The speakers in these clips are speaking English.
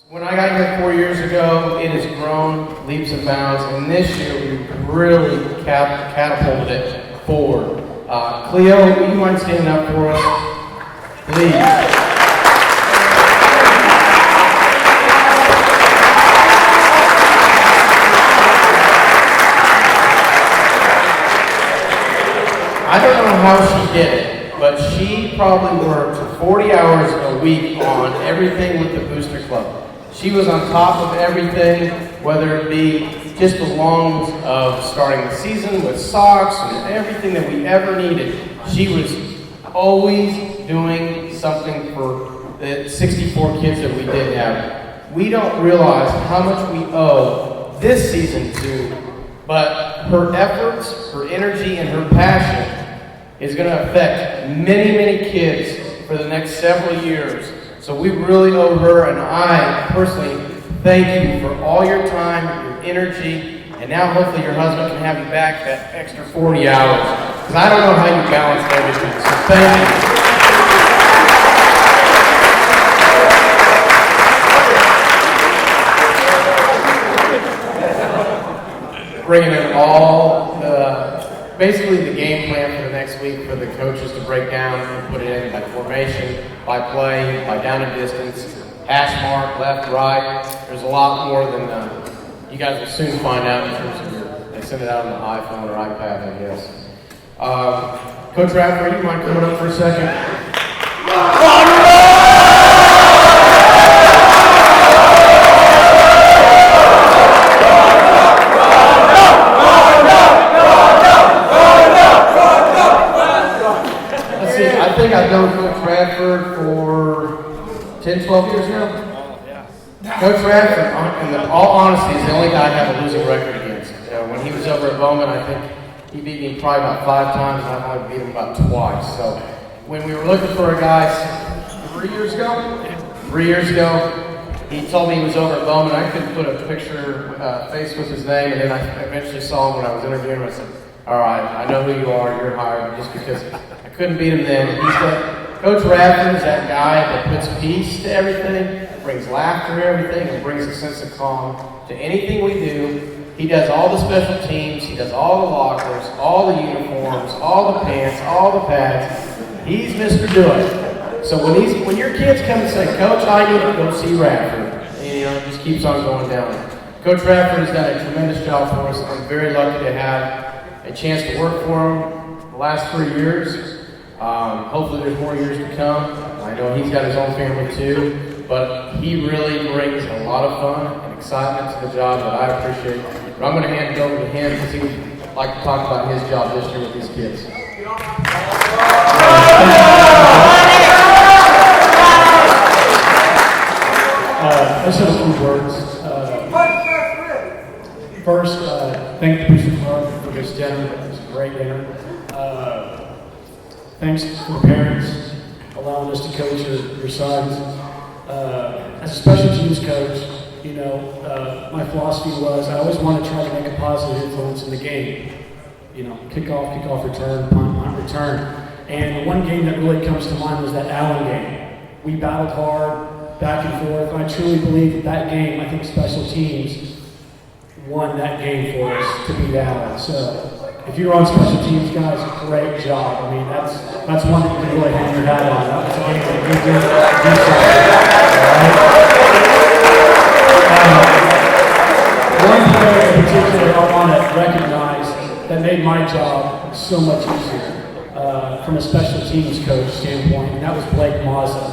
When I got here 4 years ago, it has grown leaps and bounds, and this year we really catapulted it forward. Cleo, would you mind standing up for us, please? I don't know how she did it, but she probably worked 40 hours a week on everything with the Booster Club. She was on top of everything, whether it be just along of starting the season with socks and everything that we ever needed. She was always doing something for the 64 kids that we did have. We don't realize how much we owe this season to, but her efforts, her energy, and her passion is going to affect many, many kids for the next several years. So we really owe her, and I personally thank you for all your time, your energy, and now hopefully your husband can have you back that extra 40 hours. Because I don't know how you balance everything. So thank you. Bringing in all basically the game plan for the next week for the coaches to break down and put it in by formation, by play, by down and distance, hash mark, left, right. There's a lot more than you guys will soon find out in terms of they send it out on the iPhone or iPad, I guess. Coach Radford, you mind coming up for a second? I think I've known Coach Radford for 10, 12 years now. Coach Radford, in all honesty, is the only guy I have a losing record against. When he was over at Bowman, I think he beat me probably about 5 times, and I've only beat him about twice. So when we were looking for a guy 3 years ago, he told me he was over at Bowman. I couldn't put a picture, face with his name, and then I eventually saw him when I was interviewing him. I said, all right, I know who you are, you're hired, just because I couldn't beat him then. He said, Coach Radford is that guy that puts peace to everything, brings laughter to everything, and brings a sense of calm to anything we do. He does all the special teams, he does all the lockers, all the uniforms, all the pants, all the pads. He's Mr. Do It. So when your kids come and say, Coach, I need to go see Radford, and, it just keeps on going down. Coach Radford has done a tremendous job for us. I'm very lucky to have a chance to work for him the last 3 years. Hopefully there's more years to come. I know he's got his own family too, but he really brings a lot of fun and excitement to the job that I appreciate. But I'm going to hand it over to him because he would like to talk about his job this year with these kids. I just have a few words. First, thank the Booster Club for this dinner. It was a great dinner. Thanks to the parents allowing us to coach your sons. As a special teams coach, my philosophy was I always want to try to make a positive influence in the game. Kickoff, return, punt, return. And the one game that really comes to mind was that Allen game. We battled hard, back and forth. And I truly believe that game, I think special teams won that game for us to beat Allen. So if you're on special teams, guys, great job. I mean, that's one that you can really hang your hat on. That's a game that you did one player in particular I want to recognize that made my job so much easier from a special teams coach standpoint, and that was Blake Mazza.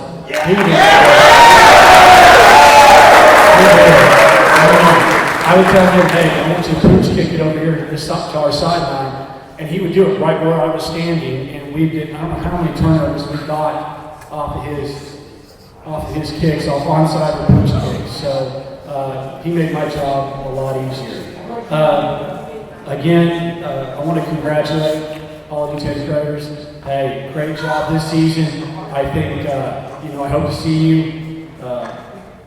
I would tell him, hey, I want you to pooch kick it over here to our sideline, and he would do it right where I was standing, and we did, I don't know how many turnovers we got off of his kicks, off onside or pooch kicks. So he made my job a lot easier. Again, I want to congratulate all of you 10th graders. Hey, great job this season. I think, I hope to see you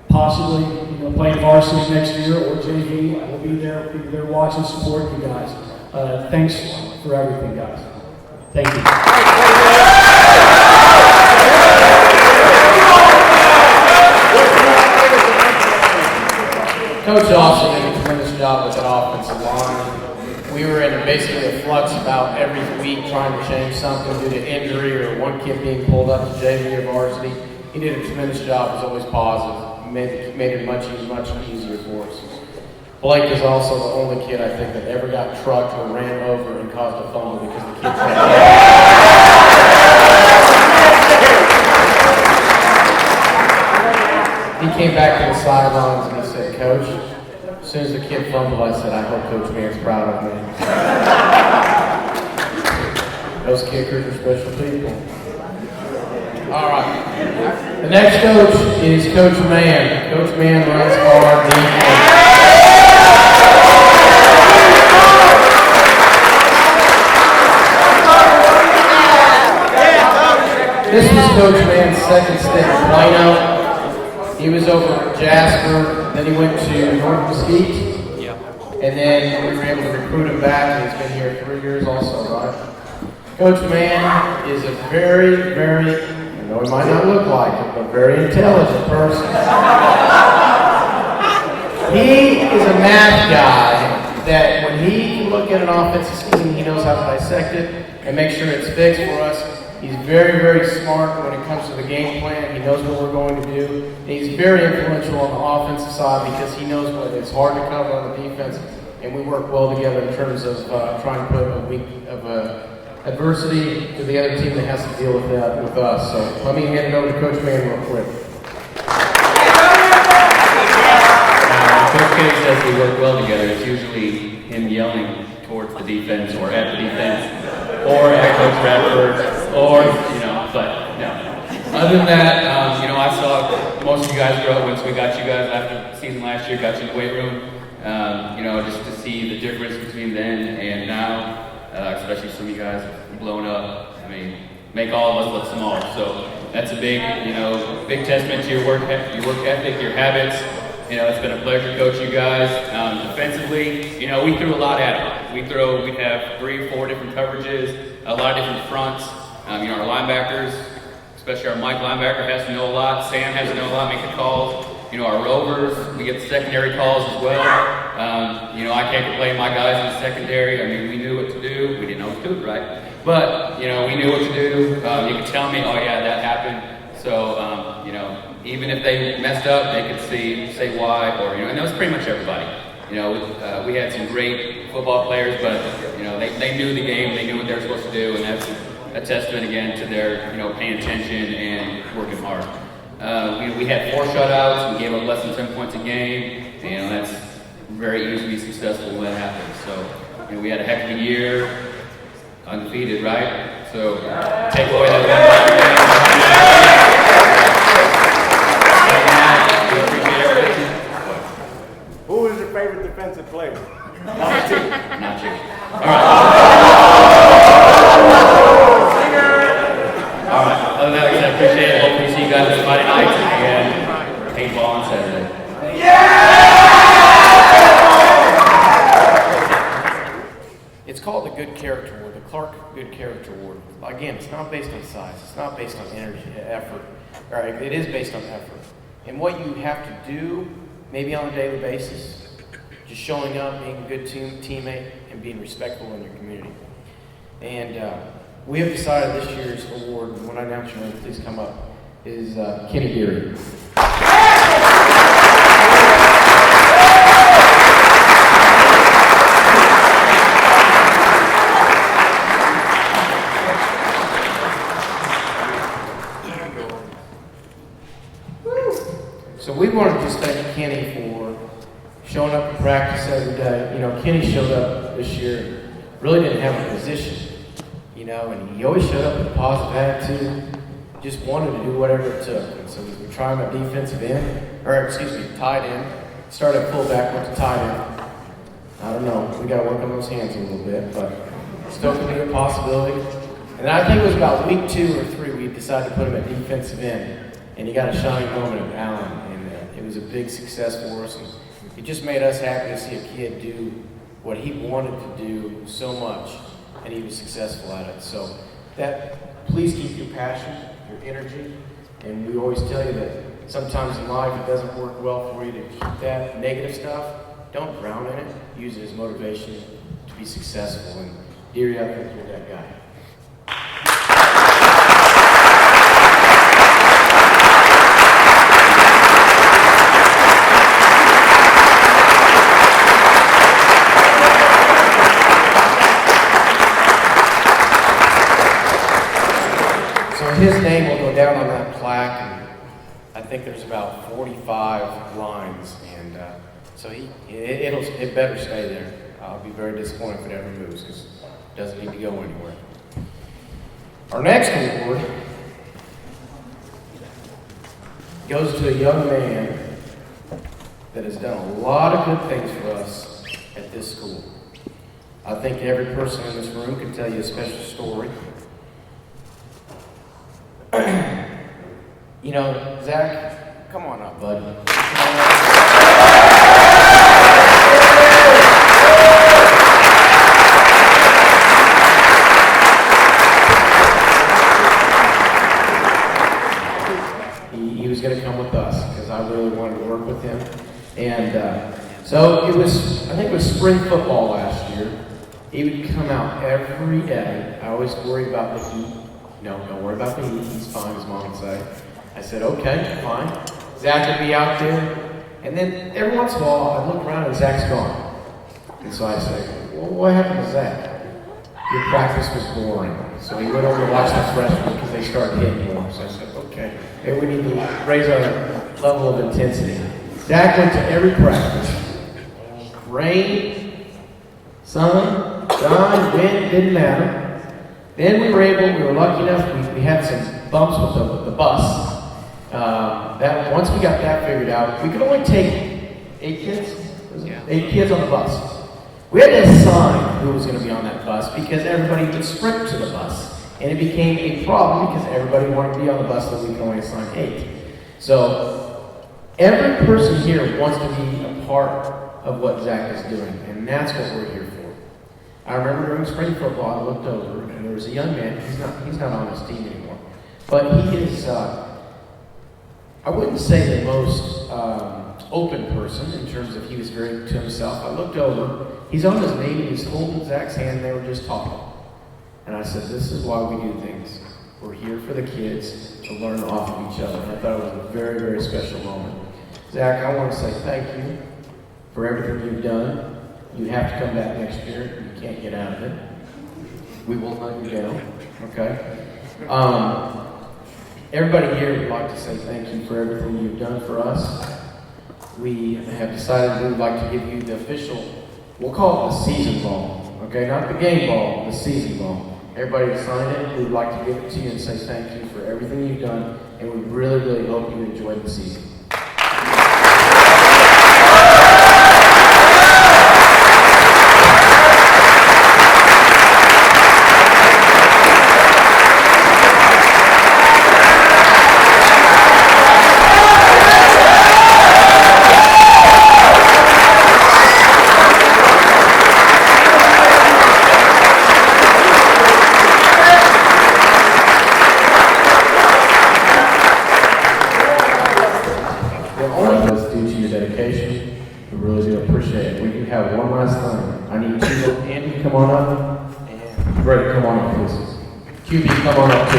possibly playing varsity next year or JV. I will be there watching, support you guys. Thanks for everything, guys. Thank you. Coach also did a tremendous job with that offensive line. We were in basically a flux about every week trying to change something due to injury or one kid being pulled up to JV or varsity. He did a tremendous job. Was always positive. Made it much easier for us. Blake is also the only kid I think that ever got trucked or ran over and caused a fumble because the kid He came back to the sidelines and he said, "Coach, as soon as the kid fumbled, I said, I hope Coach Man's proud of me." Those kickers are special people. All right. The next coach is Coach Mann. Coach Mann runs our defense. This was Coach Mann's second stint in Plano. He was over at Jasper, then he went to North Mesquite, and then we were able to recruit him back, and he's been here 3 years also, right? Coach Mann is a very, I know he might not look like it, but very intelligent person. He is a math guy that when he can look at an offensive scheme, he knows how to dissect it and make sure it's fixed for us. He's very smart when it comes to the game plan. He knows what we're going to do. And he's very influential on the offensive side because he knows what it's hard to cover on the defense, and we work well together in terms of trying to put a week of adversity to the other team that has to deal with that with us. So let me hand it over to Coach Mann real quick. Coach K says we work well together. It's usually him yelling towards the defense or at the defense or at Coach Bradford or, but no. Other than that, I saw most of you guys grow up once we got you guys after the season last year, got you in the weight room. Just to see the difference between then and now, especially some of you guys have blown up. I mean, make all of us look small. So that's a big testament to your work ethic, your habits. It's been a pleasure to coach you guys. Defensively, we threw a lot at them. We'd have 3 or 4 different coverages, a lot of different fronts. Our linebackers, especially our Mike linebacker, has to know a lot. Sam has to know a lot, make the calls. Our rovers, we get secondary calls as well. I can't complain my guys in the secondary. I mean, we knew what to do. We didn't always do it right. But, we knew what to do. You could tell me, oh yeah, that happened. So, even if they messed up, they could say why, and that was pretty much everybody. We had some great football players, but, they knew the game, they knew what they were supposed to do, and that's a testament again to their, paying attention and working hard. We had 4 shutouts, we gave up less than 10 points a game, that's very easy to be successful when that happens. So, we had a heck of a year, undefeated, right? So, take away that Who is your favorite defensive player? Not you. All right. Other than that, I appreciate it. Hopefully see you guys this Friday night and paintball on Saturday. It's called the Good Character Award, the Clark Good Character Award. Again, it's not based on size. It's not based on energy, effort. All right, it is based on effort. And what you have to do, maybe on a daily basis, just showing up, being a good teammate, and being respectful in your community. And we have decided this year's award, and when I announce your name, please come up, is Kenny Deary. So we want to just thank Kenny for showing up to practice every day. Kenny showed up this year, really didn't have a position, and he always showed up with a positive attitude, just wanted to do whatever it took. And so we tried him at defensive end, tight end, started at fullback, went to tight end. I don't know, we got to work on those hands a little bit, but still could be a possibility. And I think it was about week 2 or 3 we decided to put him at defensive end, and he got a shining moment at Allen, and it was a big success for us. And it just made us happy to see a kid do what he wanted to do so much, and he was successful at it. So please keep your passion, your energy, and we always tell you that sometimes in life it doesn't work well for you to keep that negative stuff. Don't drown in it. Use it as motivation to be successful. And Deary, I think you're that guy. So his name will go down on that plaque, and I think there's about 45 lines, and so it better stay there. I'll be very disappointed if it ever moves, because it doesn't need to go anywhere. Our next award goes to a young man that has done a lot of good things for us at this school. I think every person in this room can tell you a special story. You know, Zach, come on up, bud. He was going to come with us because I really wanted to work with him. And so I think it was spring football last year. He would come out every day. I always worry about the heat. No, don't worry about the heat. He's fine, his mom would say. I said, okay, fine. Zach would be out there. And then every once in a while, I look around and Zach's gone. And so I say, well, what happened to Zach? Your practice was boring. So he went over to watch the freshmen because they started hitting more. So I said, okay, maybe we need to raise our level of intensity. Zach went to every practice. Rain, sun, shine, wind, didn't matter. Then we were lucky enough, we had some bumps with the bus. Once we got that figured out, we could only take 8 kids? Yeah. 8 kids on the bus. We had to assign who was going to be on that bus because everybody would sprint to the bus. And it became a problem because everybody wanted to be on the bus, so we could only assign 8. So every person here wants to be a part of what Zach is doing, and that's what we're here for. I remember during spring football, I looked over, and there was a young man. He's not on this team anymore, but he is. I wouldn't say the most open person in terms of he was very to himself. I looked over. He's on his knee. And he's holding Zach's hand. And they were just talking, and I said, "This is why we do things. We're here for the kids to learn off of each other." And I thought it was a very, very special moment. Zach, I want to say thank you for everything you've done. You have to come back next year. You can't get out of it. We will hunt you down, okay? Everybody here would like to say thank you for everything you've done for us. We have decided we would like to give you the official, we'll call it the season ball, okay? Not the game ball, the season ball. Everybody to sign it, we'd like to give it to you and say thank you for everything you've done, and we really, really hope you enjoyed the season. QB, come on up too.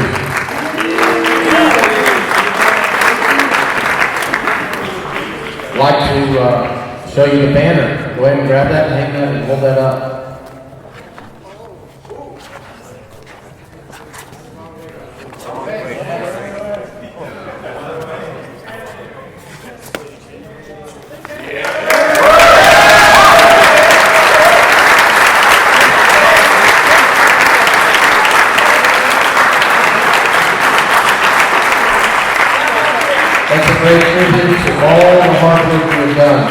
I'd like to show you the banner. Go ahead and grab that and hang that and hold that up. Great tribute to all the hard work you've done.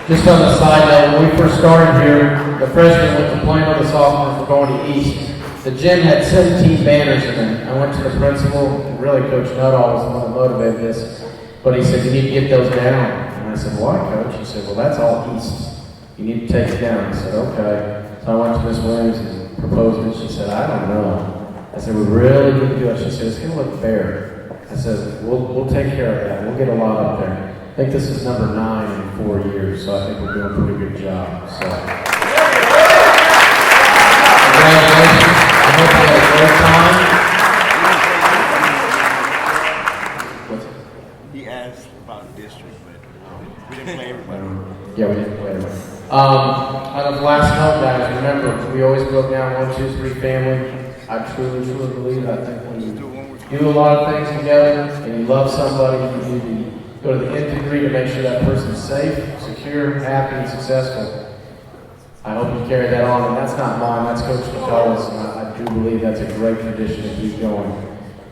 Just on the side note, when we first started here, the freshmen went to Plano, the sophomores were going to East. The gym had 17 banners in it. I went to the principal, and really Coach Nuttall was the one that motivated this, but he said, you need to get those down. And I said, why, Coach? He said, well, that's all East. You need to take it down. I said, okay. So I went to Miss Williams and proposed it. She said, I don't know. I said, we really need to do it. She said, it's going to look fair. I said, we'll take care of that. We'll get a lot up there. I think this is number 9 in 4 years, so I think we're doing a pretty good job. So, congratulations. I hope you had a great time. What's it? He asked about district, but we didn't play everybody. Yeah, we didn't play everybody. On the last note, guys, remember, we always broke down 1, 2, 3 family. I truly believe that. I think when you do a lot of things together and you love somebody, you need to go to the nth degree to make sure that person's safe, secure, happy, and successful. I hope you carry that on, and that's not mine, that's Coach Patel's, and I do believe that's a great tradition to keep going.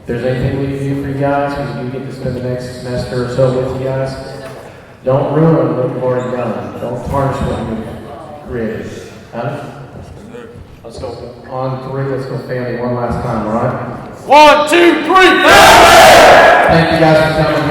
If there's anything we can do for you guys, because you get to spend the next semester or so with you guys, don't ruin what you've already done. Don't tarnish what you've created. Huh? Let's go on 3, let's go family one last time, all right? 1, 2, 3, Thank you guys for coming.